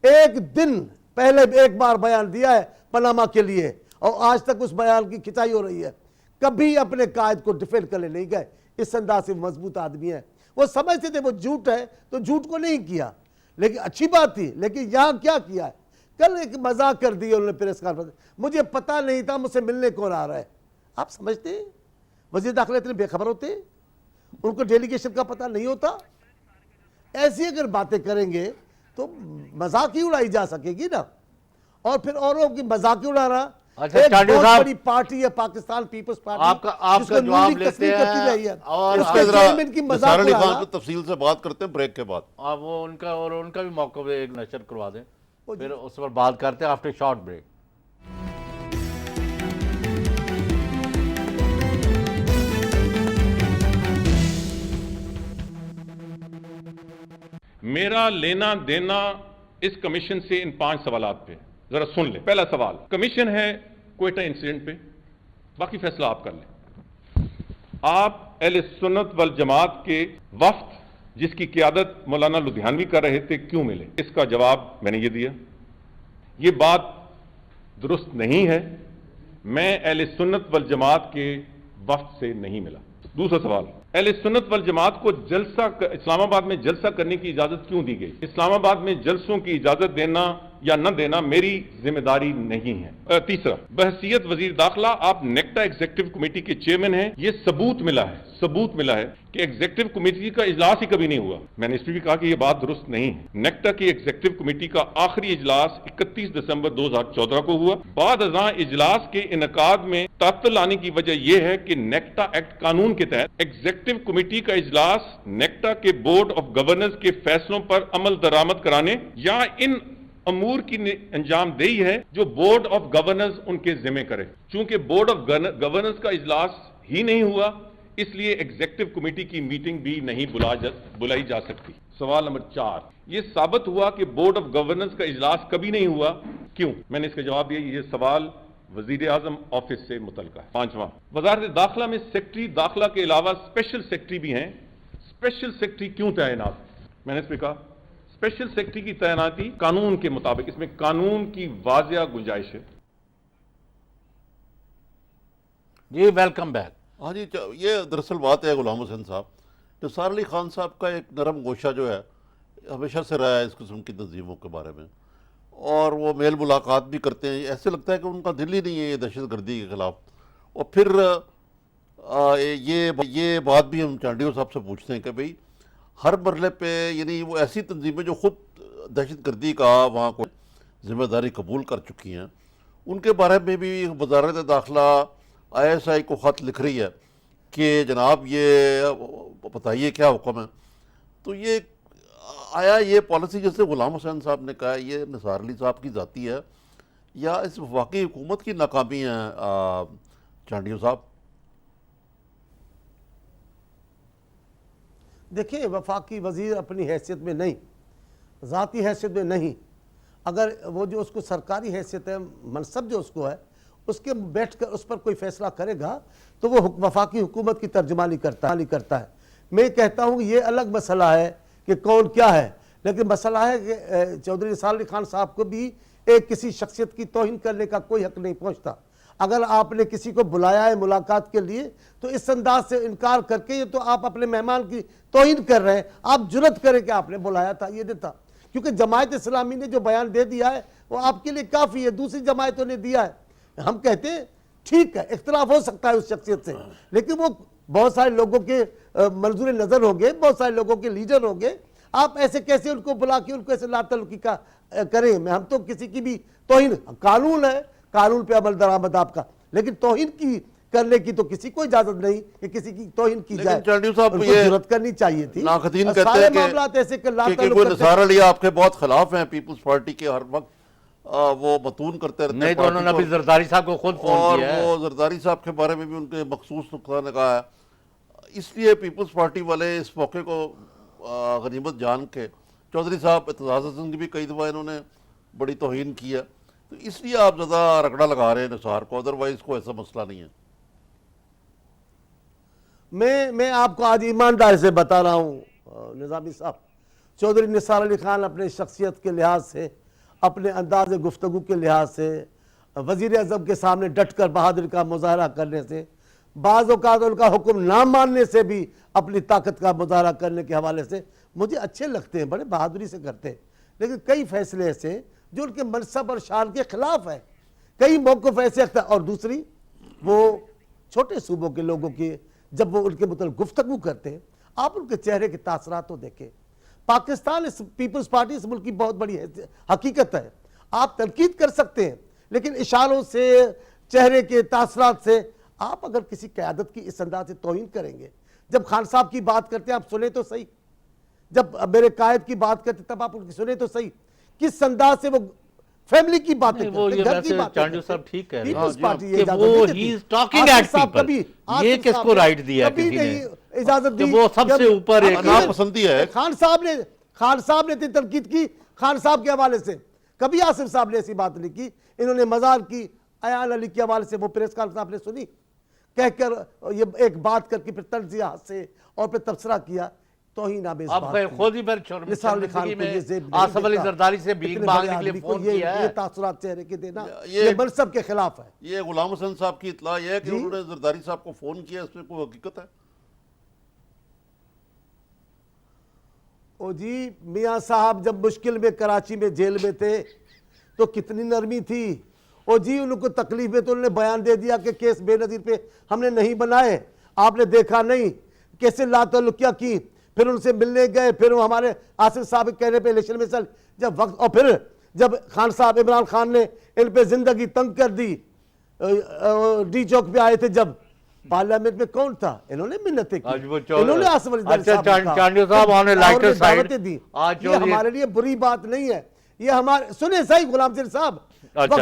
एक दिन पहले एक बार बयान दिया है पनामा के लिए, और आज तक उस बयान की खिंचाई हो रही है। कभी अपने कायद को डिफेंड करने नहीं गए। इस अंदाज से मजबूत आदमी है, वो समझते थे वो झूठ है तो झूठ को नहीं किया, लेकिन अच्छी बात थी। लेकिन यहां क्या किया है, कल एक मजाक कर दिया उन्होंने प्रेस कॉन्फ्रेंस, मुझे पता नहीं था मुझसे मिलने कौन आ रहा है। आप समझते हैं वजीर दाखिला इतने बेखबर होते, उनको डेलीगेशन का पता नहीं होता। ऐसी अगर बातें करेंगे तो मजाक ही उड़ाई जा सकेगी ना, और फिर औरों की मजाक ही उड़ा रहा। अच्छा, एक चांडिल बहुत साहब, बड़ी पार्टी है पाकिस्तान पीपल्स पार्टी, आपका जिसको जवाब नूरी लेते तस्लीम करती रही है, हैं और उसके चेयरमैन की मजाक निसार अली उड़ाना। खान पे तफसील से बात करते हैं ब्रेक के बाद। आप वो उनका भी मौका पे एक नशर करवा दें, फिर उस पर बात करते हैं आफ्टर शॉर्ट ब्रेक। मेरा लेना देना इस कमीशन से इन 5 सवालात पे जरा सुन ले। पहला सवाल, कमीशन है क्वेटा इंसिडेंट पे, बाकी फैसला आप कर लें। आप अहले सुन्नत वल जमात के वफ्द जिसकी क़ियादत मौलाना लुधियानवी कर रहे थे, क्यों मिले? इसका जवाब मैंने ये दिया, ये बात दुरुस्त नहीं है। मैं अहले सुन्नत वल जमात के वफ्द से नहीं मिला। दूसरा सवाल, अहले सुन्नत वल जमात को इस्लामाबाद में जलसा करने की इजाजत क्यों दी गई? इस्लामाबाद में जलसों की इजाजत देना या न देना मेरी जिम्मेदारी नहीं है। तीसरा, बहसीयत वजीर दाखिला आप नेक्टा एग्जीक्यूटिव कमेटी के चेयरमैन हैं, ये सबूत मिला है कि एग्जीक्यूटिव कमेटी का इजलास ही कभी नहीं हुआ। मैंने इस पर भी कहा कि यह बात दुरुस्त नहीं है। नेक्टा की एग्जीक्यूटिव कमेटी का आखिरी इजलास 31 दिसंबर 2014 को हुआ। बाद अज़ां इजलास के इनकाद में तात्तुल आने की वजह यह है कि नेक्टा एक्ट कानून के तहत एग्जीक्यूटिव कमेटी का इजलास नेक्टा के बोर्ड ऑफ गवर्नर्स के फैसलों पर अमल दरामद कराने या इन अमूर की अंजामदेही है जो बोर्ड ऑफ गवर्नर्स उनके जिम्मे करे। चूंकि बोर्ड ऑफ गवर्नर्स का इजलास ही नहीं हुआ, इसलिए एग्जीक्यूटिव कमेटी की मीटिंग भी नहीं बुलाई जा सकती। सवाल नंबर 4, यह साबित हुआ कि बोर्ड ऑफ गवर्नर्स का इजलास कभी नहीं हुआ, क्यों? मैंने इसका जवाब दिया, यह सवाल वजीर आजम ऑफिस से मुतल्लिका है। 5वां, वजारत दाखिला में सेक्रेटरी दाखिला के अलावा स्पेशल सेक्रेटरी भी हैं, स्पेशल सेक्रेटरी क्यों तैनात? मैंने इस पर कहा स्पेशल सेक्रेटरी की तैनाती कानून के मुताबिक, इसमें कानून की वाजिया गुंजाइश है। जी वेलकम बैक। हाँ जी, ये दरअसल बात है गुलाम हुसैन साहब, निसार अली खान साहब का एक नरम गोशा जो है हमेशा से रहा है इस किस्म की तंजीमों के बारे में, और वो मेल मुलाकात भी करते हैं। ऐसे लगता है कि उनका दिल ही नहीं है ये दहशत गर्दी के खिलाफ। और फिर ये बात भी हम चांडियो साहब से पूछते हैं कि भाई हर मरले पे यानी वो ऐसी तंजीमें जो खुद दहशत गर्दी का वहाँ को जिम्मेदारी कबूल कर चुकी हैं, उनके बारे में भी वजारत दाखिला ISI को ख़त लिख रही है कि जनाब ये बताइए क्या हुक्म है। तो ये आया ये पॉलिसी जैसे गुलाम हुसैन साहब ने कहा ये निसार अली साहब की ज़ाती है या इस वफाकी हुकूमत की नाकामी है? चांडियो साहब देखिए, वफाकी वजीर अपनी हैसियत में नहीं, ज़ाती हैसियत में नहीं, अगर वो जो उसको सरकारी हैसियत है, मनसब जो उसको है, उसके बैठ कर उस पर कोई फैसला करेगा तो वो वफाकी हुकूमत की तर्जुमानी करता है। मैं कहता हूँ ये अलग मसला है कि कौन क्या है, लेकिन मसला है कि चौधरी निसार अली खान साहब को भी एक किसी शख्सियत की तौहीन करने का कोई हक नहीं पहुँचता। अगर आपने किसी को बुलाया है मुलाकात के लिए तो इस अंदाज से इनकार करके ये तो आप अपने मेहमान की तौहीन कर रहे हैं। आप जुर्रत करें कि आपने बुलाया था, ये देता, क्योंकि जमायत इस्लामी ने जो बयान दे दिया है वो आपके लिए काफ़ी है, दूसरी जमायतों ने दिया है। हम कहते हैं ठीक है, इख्तलाफ हो सकता है उस शख्सियत से, लेकिन वो बहुत सारे लोगों के मंजूर नज़र होंगे, बहुत सारे लोगों के लीडर होंगे। आप ऐसे कैसे उनको बुला के उनको ऐसे लातलुकी का करें, मैं हम तो किसी की भी तौहीन, कानून है, कानून पे अमल दरामद आपका, लेकिन तौहीन की करने की तो किसी को इजाजत नहीं कि किसी की तौहीन की जाए। चांडिल साहब, उनको ये जुर्रत करनी चाहिए थी। नाखदीन कहते सारे हैं मामलात ऐसे कि कोई निसार अली आपके बहुत खिलाफ हैं, पीपल्स पार्टी के, हर वक्त वो मतून करते रहते नहीं हैं तो उन्होंने अभी जरदारी साहब को खुद फोन और किया है। वो जरदारी साहब के बारे में भी उनके मखसूस नुकसान ने कहा है। इसलिए पीपल्स पार्टी वाले इस मौके को गनीमत जान के, चौधरी साहब एतजाज हसन की भी कई दफ़ा इन्होंने बड़ी तौहीन की है, तो इसलिए आप ज़्यादा रगड़ा लगा रहे हैं निसार को, अदरवाइज कोई ऐसा मसला नहीं है। मैं आपको आज ईमानदारी से बता रहा हूँ निज़ामी साहब, चौधरी निसार अली खान अपने शख्सियत के लिहाज से, अपने अंदाज गुफ्तगू के लिहाज से, वज़ीर अज़म के सामने डट कर बहादुरी का मुजाहरा करने से, बाज़ औक़ात उनका हुक्म ना मानने से भी अपनी ताकत का मुजाहरा करने के हवाले से मुझे अच्छे लगते हैं, बड़े बहादुरी से करते हैं। लेकिन कई फैसले ऐसे जो उनके मनसब और शान के खिलाफ है, कई मौक़िफ़ ऐसे, और दूसरी वो छोटे सूबों के लोगों की जब वो उनके मतलब गुफ्तगू करते हैं, आप उनके चेहरे के तासरात तो देखें। पाकिस्तान इस पीपल्स पार्टी इस मुल्क की बहुत बड़ी हकीकत है। आप तनकीद कर सकते हैं, लेकिन इशारों से, चेहरे के तासरात से आप अगर किसी क़यादत की इस अंदाज से तौहीन करेंगे, जब खान साहब की बात करते हैं आप सुने तो सही, जब मेरे कायद की बात करते तब आप उनकी सुने तो सही, किस अंदाज से वो फैमिली की बातें वो करते, ये घर की वैसे बातें चांडू करते। साहब ठीक कह रहे हैं पीपल्स पार्टी ये कि इजाजत वो नहीं ही देती। इज टॉकिंग आसिफ एट साहब पीपल, कभी- ये आसिफ किसको साहब राइट दिया कभी किसी ने? नहीं इजाजत दी वो सबसे जब- ऊपर एक नापसंदी है। खान साहब ने इतनी तनकीद की खान साहब के हवाले से, कभी आसिफ साहब ने ऐसी बात नहीं की। इन्होंने मजाक की अयान अली के हवाले से, वो प्रेस कॉन्फ्रेंस आपने सुनी, कहकर ये एक बात करके फिर तंजिया से और फिर तबसरा किया, तौहीन आमेज़ अब बात मैं की। खुद ही फिर निसार अली खान शर्मिंदगी को ये में ज़ेब नहीं आसिफ अली देता। जरदारी से भीख इतने मांगने बड़े के लिए आदमी को फोन किया ये है। तासुरात चेहरे के देना ये- ये मनसब के खिलाफ है। ये गुलाम हसन साहब की इतला यह है कि जी? उन्होंने जरदारी साहब को फ़ोन किया, इसमें कोई हकीकत है? ओ जी, मियाँ साहब जब मुश्किल में कराची में जेल में थे तो कितनी नरमी थी। ओ जी, उनको तकलीफ है तो उन्होंने बयान दे दिया कि केस बेनज़ीर पे हमने नहीं बनाए, आपने देखा नहीं, कैसे लातल्लुकिया की। फिर उनसे मिलने गए, फिर वो हमारे आसिफ साहब के कहने पे इलेक्शन में चल जब वक्त, और फिर जब खान साहब इमरान खान ने इन पे जिंदगी तंग कर दी, डी चौक पे आए थे जब, पार्लियामेंट में कौन था? इन्होंने मिन्नतें आज वो की, इन्होंने आसिफ अली अच्छा, साहब को कहा। चांडिल साहब on a और lighter उन्हें side, दावतें दी। आज ये जो हमारे लिए बुरी बात नहीं है, ये हमारे, सुने सही गुलाम सिर साहब, अच्छा।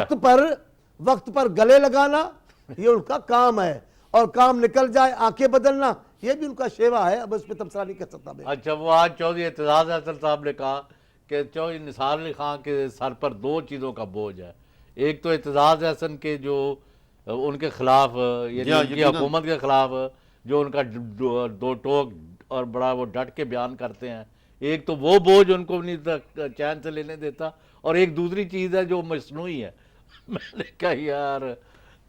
वक्त पर गले लगाना ये उनका काम है, और काम निकल जाए आंखें बदलना ये भी उनका शेवा है। अब उस पर तबसरा नहीं कर सकता मैं। अच्छा, वो आज चौधरी एतजाज हसन साहब ने कहा कि चौधरी निसार अली खान के सर पर दो चीज़ों का बोझ है, एक तो एतजाज हसन के जो उनके खिलाफ, यानी उनकी हुकूमत के खिलाफ जो उनका दो टोक और बड़ा वो डट के बयान करते हैं, एक तो वो बोझ उनको नहीं चैन से लेने देता, और एक दूसरी चीज़ है जो मसनूई है। मैंने कहा यार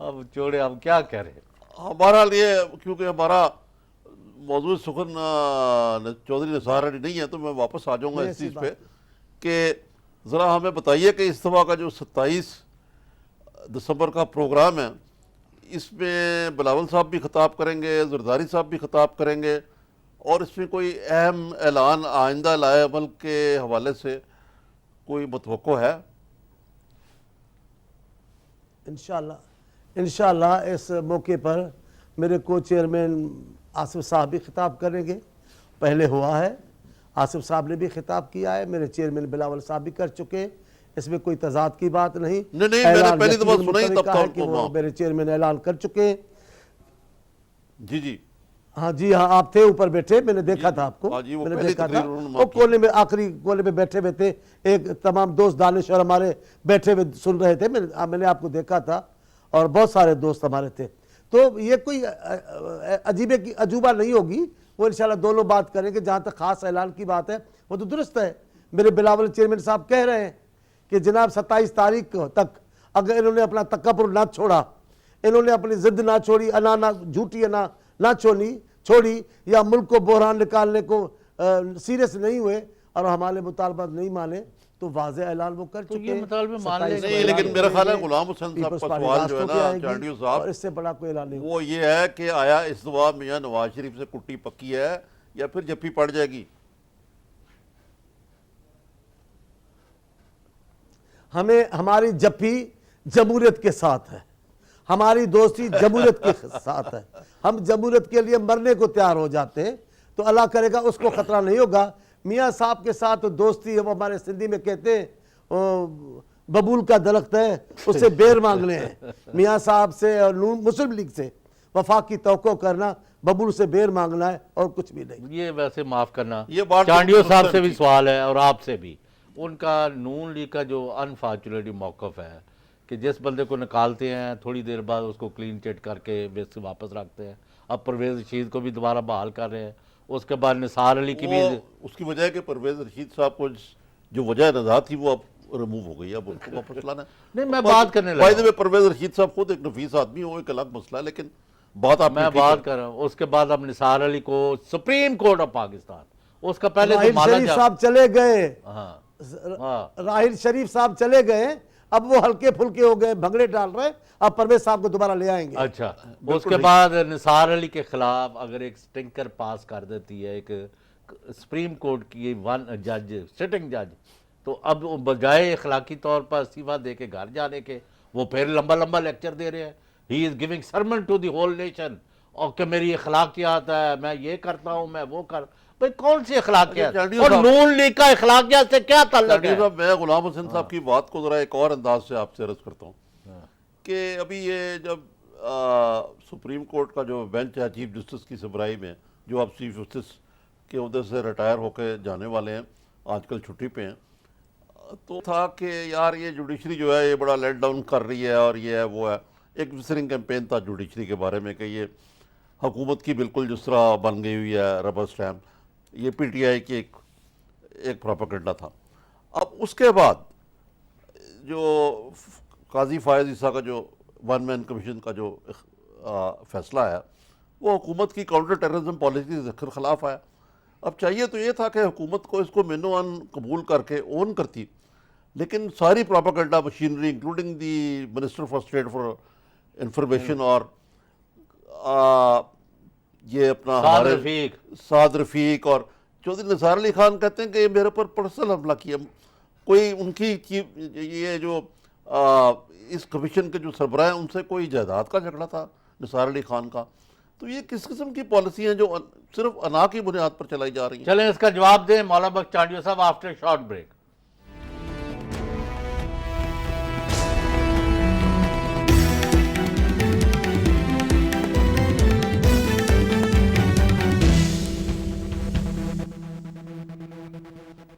अब छोड़े, हम क्या करें। हमारा लिए, क्योंकि हमारा मौजूद सुखन चौधरी निसार अली नहीं है, तो मैं वापस आ जाऊंगा इस चीज़ पे कि ज़रा हमें बताइए कि इस दफ़ा का जो 27 दिसंबर का प्रोग्राम है, इसमें बिलावल साहब भी खिताब करेंगे, जरदारी साहब भी खिताब करेंगे, और इसमें कोई अहम ऐलान आइंदा लाए अमल के हवाले से कोई मतवक्को है? इंशाअल्लाह इस मौके पर मेरे को चेयरमैन आसिफ साहब भी खिताब करेंगे, पहले हुआ है, आसिफ साहब ने भी खिताब किया है, मेरे चेयरमैन बिलावल साहब भी कर चुके, इसमें कोई तजाद की बात नहीं। नहीं, मैंने पहली दफा सुना ही तब है कि वो मेरे चेयरमैन ऐलान कर चुके। जी जी हाँ जी, हाँ आप थे ऊपर बैठे, मैंने देखा था आपको, मैंने देखा था वो कोने में, आखिरी कोने में बैठे हुए थे, एक तमाम दोस्त दानिश और हमारे बैठे हुए सुन रहे थे, मैंने आपको देखा था, और बहुत सारे दोस्त हमारे थे। तो ये कोई अजीबे की अजूबा नहीं होगी, वो इंशाल्लाह दोनों बात करेंगे। जहाँ तक खास ऐलान की बात है वो तो दुरुस्त है, मेरे बिलावल चेयरमैन साहब कह रहे हैं कि जनाब 27 तारीख तक अगर इन्होंने अपना तकब्बुर ना छोड़ा, इन्होंने अपनी जिद ना छोड़ी, अना झूठी अना ना छोड़ी या मुल्क को बहरान निकालने को सीरियस नहीं हुए और हमारे मुतालबात नहीं माने, तो वाज़े ऐलान वो कर चुके हैं। नहीं, लेकिन मेरा ख्याल है गुलाम हुसैन साहब का सवाल जो है ना चांडिल साहब, और इससे बड़ा कोई ऐलान नहीं, वो ये है कि आया इस दफा मियां नवाज शरीफ से कुट्टी पक्की है या फिर जप्पी पड़ जाएगी? हमें हमारी जप्फी जमहूरियत के साथ है, हमारी दोस्ती जमहूरियत के साथ है, हम जमहूरियत के लिए मरने को तैयार हो जाते हैं, तो अल्लाह करेगा उसको खतरा नहीं होगा। मियाँ साहब के साथ दोस्ती है, वो हमारे सिंधी में कहते हैं बबूल का दरख्त है उससे बेर मांगने हैं। मियाँ साहब से और मुस्लिम लीग से वफाक की तवक्को करना बबूल से बेर मांगना है और कुछ भी नहीं। ये वैसे माफ़ करना, ये बात चांडियो तो साहब से भी सवाल है और आपसे भी, उनका नून लीग का जो अनफॉर्चुनेटली मौक़िफ़ है कि जिस बंदे को निकालते हैं थोड़ी देर बाद उसको क्लीन चिट करके बेस से वापस रखते हैं। अब परवेज़ रशीद को भी दोबारा बहाल कर रहे हैं, उसके बाद निसार अली की भी। उसकी वजह है कि परवेज़ रशीद साहब को जो वजह नज़ा थी वो अब रिमूव हो गई है, अब उनको वापस लाना है। नहीं, मैं बात करने लगा। By the way, Parvez Rashid साहब खुद एक नफीस आदमी हो, एक अलग मसला है, लेकिन बात आप मैं बात कर रहा हूँ। उसके बाद अब निसार अली को सुप्रीम कोर्ट ऑफ पाकिस्तान, उसका पहले तो माला शरीफ साहब चले गए, हाँ राहिल शरीफ साहब चले गए, अब वो हल्के फुल्के हो गए, भंगड़े डाल रहे, अब परवेज साहब को दोबारा ले आएंगे। अच्छा, उसके बाद निसार अली के खिलाफ अगर एक स्टिंकर पास कर देती है एक सुप्रीम कोर्ट की वन जज, सिटिंग जज, तो अब वो बजाय अखलाकी तौर पर इस्तीफा दे के घर जाने के वो फिर लंबा लंबा लेक्चर दे रहे हैं। He is giving sermon to the whole nation, और कि मेरी अखलाकियात है, मैं ये करता हूँ, मैं वो कर। भाई कौन सी अखलाकियात, और नून लीग का अखलाकियात से क्या ताल्लुक है? मैं गुलाम हुसैन साहब की बात को जरा एक और अंदाज से आपसे अर्ज करता हूँ कि अभी ये जब सुप्रीम कोर्ट का जो बेंच है चीफ जस्टिस की सरबराही में, जो अब चीफ जस्टिस के उहदे से रिटायर होकर जाने वाले हैं, आजकल छुट्टी पे हैं, तो था कि यार ये जुडिशरी जो है ये बड़ा लेट डाउन कर रही है और ये है वो है। एक विसरिंग कैंपेन था जुडिशरी के बारे में कि ये हुकूमत की बिल्कुल जिस तरह बन गई हुई है रबर स्टैम्प, ये पीटीआई की एक प्रोपेगेंडा था। अब उसके बाद जो काजी फायज ईसा का जो वन मैन कमीशन का जो फैसला आया वो हुकूमत की काउंटर टेररिज्म पॉलिसी के खिलाफ आया। अब चाहिए तो ये था कि हुकूमत को इसको मेनो अन कबूल करके ओन करती, लेकिन सारी propaganda machinery including the minister for state for information और ये अपना साद रफीक और चौधरी निसार अली खान कहते हैं कि ये मेरे पर पर्सनल हमला किया। कोई उनकी ये जो इस कमीशन के जो सरबराह हैं उनसे कोई जायदाद का झगड़ा था निसार अली खान का। तो ये किस किस्म की पॉलिसी हैं जो सिर्फ अना की बुनियाद पर चलाई जा रही हैं? चलें इसका जवाब दें मौलाना बख्श चांडियो साहब after short break.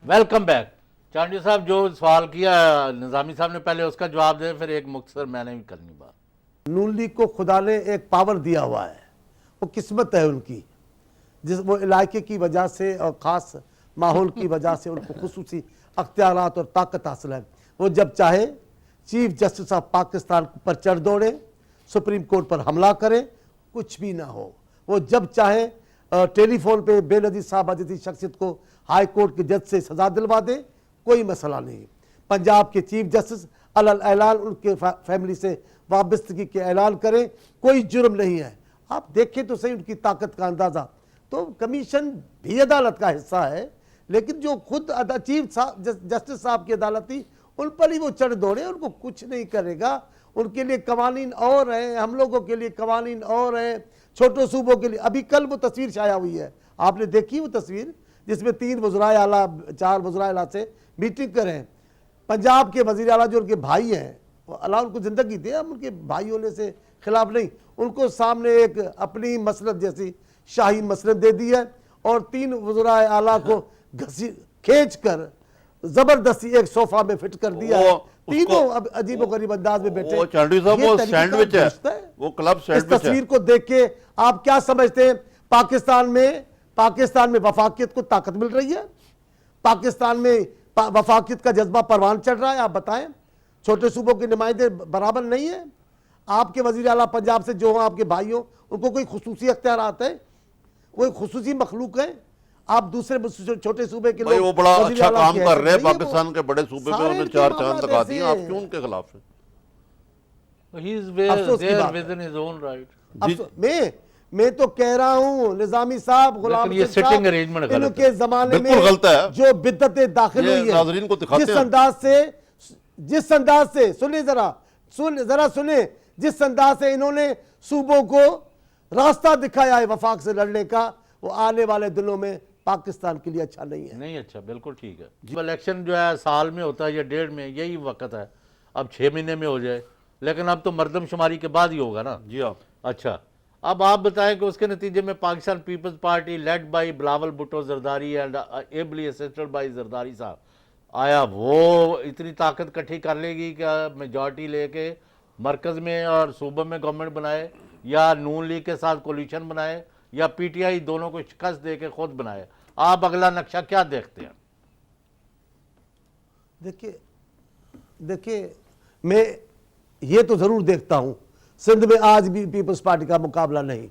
Welcome back. Chandio साहब जो सवाल किया निजामी साहब ने पहले उसका जवाब दें, फिर एक मुख्तसर मैंने भी करनी बात। नून लीग को खुदा ने एक पावर दिया हुआ है, वो किस्मत है उनकी, जिस वो इलाके की वजह से और ख़ास माहौल की वजह से उनको खुसूसी अख्तियारात और ताकत हासिल है। वो जब चाहे चीफ जस्टिस ऑफ पाकिस्तान पर चढ़ दौड़े, सुप्रीम कोर्ट पर हमला करे, कुछ भी ना हो। वो जब चाहे टेलीफोन पे बेनज़ीर साहब जैसी शख्सियत को हाई कोर्ट के जज से सजा दिलवा दे, कोई मसला नहीं। पंजाब के चीफ जस्टिस अलल ऐलान उनके फैमिली से वाबस्तगी के ऐलान करें, कोई जुर्म नहीं है। आप देखें तो सही उनकी ताकत का अंदाज़ा। तो कमीशन भी अदालत का हिस्सा है, लेकिन जो खुद चीफ जस्टिस साहब की अदालत थी उन पर ही वो चढ़ दौड़े, उनको कुछ नहीं करेगा। उनके लिए कवानीन और हैं, हम लोगों के लिए कवानीन और हैं, छोटे सूबों के लिए। अभी कल वो तस्वीर छाया हुई है, आपने देखी वो तस्वीर, जिसमें 3 वज़राए आला 4 वज़राए आला से मीटिंग करें। पंजाब के वज़ीर आला जो उनके भाई हैं, अल्लाह उनको ज़िंदगी दे, हम उनके भाई होने से खिलाफ नहीं, उनको सामने एक अपनी मसलत जैसी शाही मसलत दे दी है और 3 वज़राए आला को खींच कर जबरदस्ती एक सोफा में फिट कर दिया है। तीनों अब अजीब गरीब अंदाज में बैठे। वो चांडियो साहब वो सैंडविच है, वो क्लब सैंडविच है। इस तस्वीर को देख के आप क्या समझते हैं? पाकिस्तान में वफाकियत को ताकत मिल रही है, पाकिस्तान में वफाकियत का जज्बा परवान चढ़ रहा है। आप बताएं, छोटे सूबों के नुमाइंदे बराबर नहीं है? आपके वज़ीर आला पंजाब से जो हो, आपके भाई हो, उनको कोई खुसूसी अख्तियारात है? वो खुसूसी मखलूक है। आप दूसरे छोटे सूबे के लोग वो बड़ा अच्छा काम कर रहे हैं, पाकिस्तान के बड़े सूबे में उन्होंने 4 चांद लगा दिए, आप क्यों उनके खिलाफ हैं? मैं तो कह रहा हूँ निजामी साहब, गुलाम इनके जमाने में गलत है जो बिद्दतें दाखिल हुई है, जिस अंदाज से जिस अंदाज से सुने जिस अंदाज से इन्होंने सूबों को रास्ता दिखाया है वफाक से लड़ने का, वो आने वाले दिनों में पाकिस्तान के लिए अच्छा नहीं है। नहीं अच्छा, बिल्कुल ठीक है। इलेक्शन जो है साल में होता है या 1.5 में, यही वक्त है। अब 6 महीने में हो जाए, लेकिन अब तो मरदमशुमारी के बाद ही होगा ना। जी हाँ। अच्छा, अब आप बताएं कि उसके नतीजे में Pakistan Peoples Party led by Bilawal Bhutto Zardari and ably assisted by Zardari साहब, आया वो इतनी ताकत इकट्ठी कर लेगी कि मेजॉरिटी लेके मरकज में और सूबे में गवर्नमेंट बनाए, या नून लीग के साथ कोलिशन बनाए, या पीटीआई दोनों को शिकस्त दे के खुद बनाए? आप अगला नक्शा क्या देखते हैं? देखिए मैं ये तो ज़रूर देखता हूँ, सिंध में आज भी पीपल्स पार्टी का मुकाबला नहीं।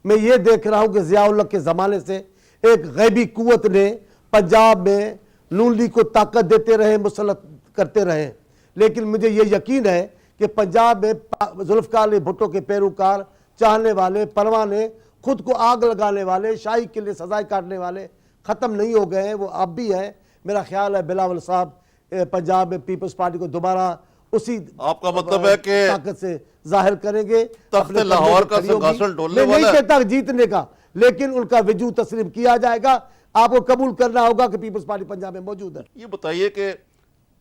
मैं ये देख रहा हूँ कि ज़िया-उल हक के ज़माने से एक गैबी कुव्वत ने पंजाब में नून लीग को ताकत देते रहे, मुसल्लत करते रहे, लेकिन मुझे ये यकीन है कि पंजाब में जुल्फ़िकार अली भुट्टो के पैरोकार, चाहने वाले, परवाने, खुद को आग लगाने वाले, शाही के लिए सजाएं काटने वाले ख़त्म नहीं हो गए हैं, वो अब भी हैं। मेरा ख्याल है बिलावल साहब पंजाब में पीपल्स पार्टी को दोबारा उसी आपका मतलब है कि ताकत से जाहिर करेंगे। तख्त लाहौर का सिंहासन डोलने मैं नहीं वाला है। कहता जीतने का, लेकिन उनका वजूद तस्लीम किया जाएगा। आपको कबूल करना होगा कि पीपल्स पार्टी पंजाब में मौजूद है। ये बताइए कि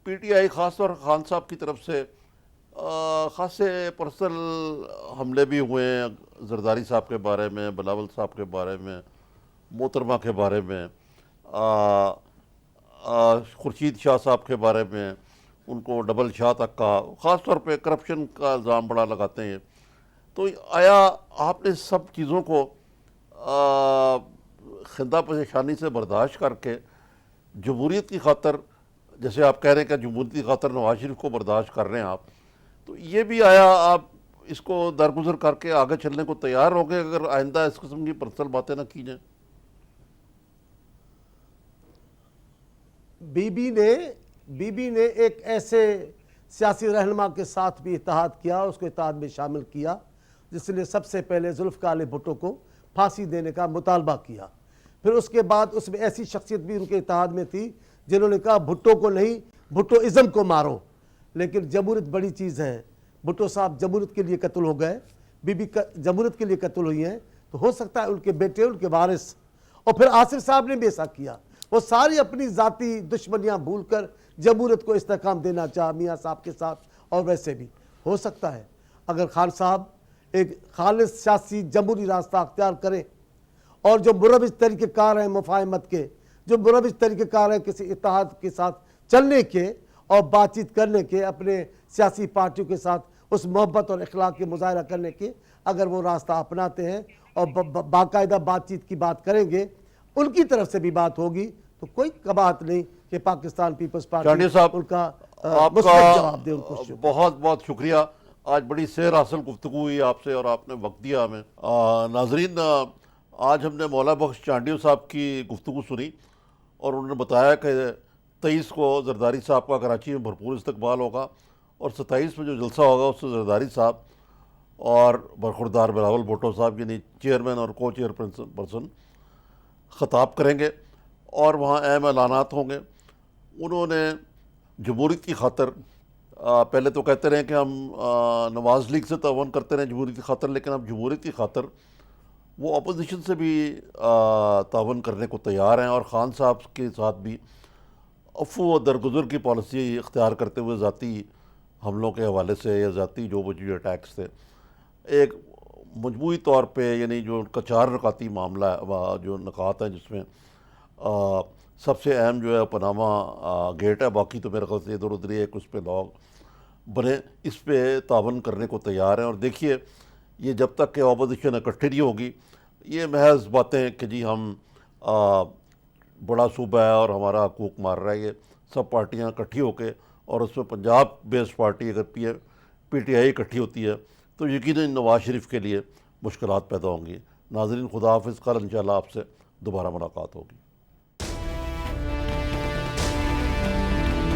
पीटीआई खासतौर खान साहब की तरफ से खासे पर्सनल हमले भी हुए हैं जरदारी साहब के बारे में, बिलावल साहब के बारे में, मोहतरमा के बारे में, खुर्शीद शाह साहब के बारे में, उनको डबल शाह तक का ख़ास तौर पे करप्शन का इल्ज़ाम बड़ा लगाते हैं। तो आया आपने सब चीज़ों को खिंदा परेशानी से बर्दाश्त करके जमहूरियत की खातर, जैसे आप कह रहे हैं कि जमहूरियत की खातर नवाज शरीफ को बर्दाश्त कर रहे हैं आप, तो ये भी आया आप इसको दरगुजर करके आगे चलने को तैयार हो गए अगर आइंदा इस किस्म की पर्सनल बातें ना की जाए? बीबी ने एक ऐसे सियासी रहनुमा के साथ भी इत्तेहाद किया, उसको इत्तेहाद में शामिल किया जिसने सबसे पहले जुल्फ़िकार अली भुट्टो को फांसी देने का मुतालबा किया। फिर उसके बाद उसमें ऐसी शख्सियत भी उनके इत्तेहाद में थी जिन्होंने कहा भुट्टो को नहीं, भुट्टोइज़्म को मारो। लेकिन जमहूरियत बड़ी चीज़ है। भुट्टो साहब जमहूरियत के लिए कत्ल हो गए, बीबी जमहूरियत के लिए कत्ल हुई हैं, तो हो सकता है उनके बेटे, उनके वारिस, और फिर आसिफ साहब ने भी ऐसा किया। वो सारी अपनी ज़ाती दुश्मनियाँ भूल कर जमहूरियत को इस्तेकाम देना चाह मियाँ साहब के साथ। और वैसे भी हो सकता है अगर खान साहब एक खालिस सियासी जमहूरी रास्ता अख्तियार करें और जो मुरविज तरीक़ेकार हैं मुफाहमत के, जो मुरविज तरीक़ेकार हैं किसी इत्तेहाद के साथ चलने के और बातचीत करने के, अपने सियासी पार्टियों के साथ उस मोहब्बत और इखलाक के मुजाहरा करने के, अगर वो रास्ता अपनाते हैं और बाकायदा बातचीत की बात करेंगे, उनकी तरफ से भी बात होगी, तो कोई कबाहत नहीं कि पाकिस्तान पीपल्स पार्टी साहब उनका आपका जवाब दे। उनको बहुत बहुत शुक्रिया। आज बड़ी सैर हासिल गुफ्तगू हुई आपसे और आपने वक्त दिया हमें। नाजरीन, आज हमने मौला बख्श चांडियो साहब की गुफ्तगू सुनी और उन्होंने बताया कि 23 को जरदारी साहब का कराची में भरपूर इस्तकबाल होगा और 27 में जो जलसा होगा उससे जरदारी साहब और बरखुरदार बिलावल भुट्टो साहब यानी चेयरमैन और को चेयरपर्सन ख़ताब करेंगे और वहाँ अहम ऐलानात होंगे। उन्होंने जमहूरियत की खातर पहले तो कहते रहे कि हम नवाज़ लीग से तावन करते रहे जमहूरियत की खातर, लेकिन अब जमहूरियत की खातर वो अपोजिशन से भी तावन करने को तैयार हैं और ख़ान साहब के साथ भी अफू व दरगुजर की पॉलिसी इख्तियार करते हुए ज़ाती हमलों के हवाले से या ज़ाती जो वजूद अटैक्स थे, एक मजमूई तौर पे यानी जो उनका 4 रकाती मामला है, जो नकात हैं जिसमें सबसे अहम जो है पनामा गेट है, बाकी तो मेरे ख्याल से इधर उधर एक उस पर लॉग बने, इस पर तावन करने को तैयार हैं। और देखिए ये जब तक कि अपोजिशन इकट्ठी नहीं होगी, ये महज बातें कि जी हम बड़ा सूबा है और हमारा हकूक मार रहा है, ये सब पार्टियां इकट्ठी होकर और उसमें पंजाब बेस्ड पार्टी अगर पीटीआई इकट्ठी होती है तो यकीनन नवाज शरीफ के लिए मुश्किलात पैदा होंगी। नाज़रीन, खुदा हाफ़िज़। कल इंशाअल्लाह आपसे दोबारा मुलाकात होगी।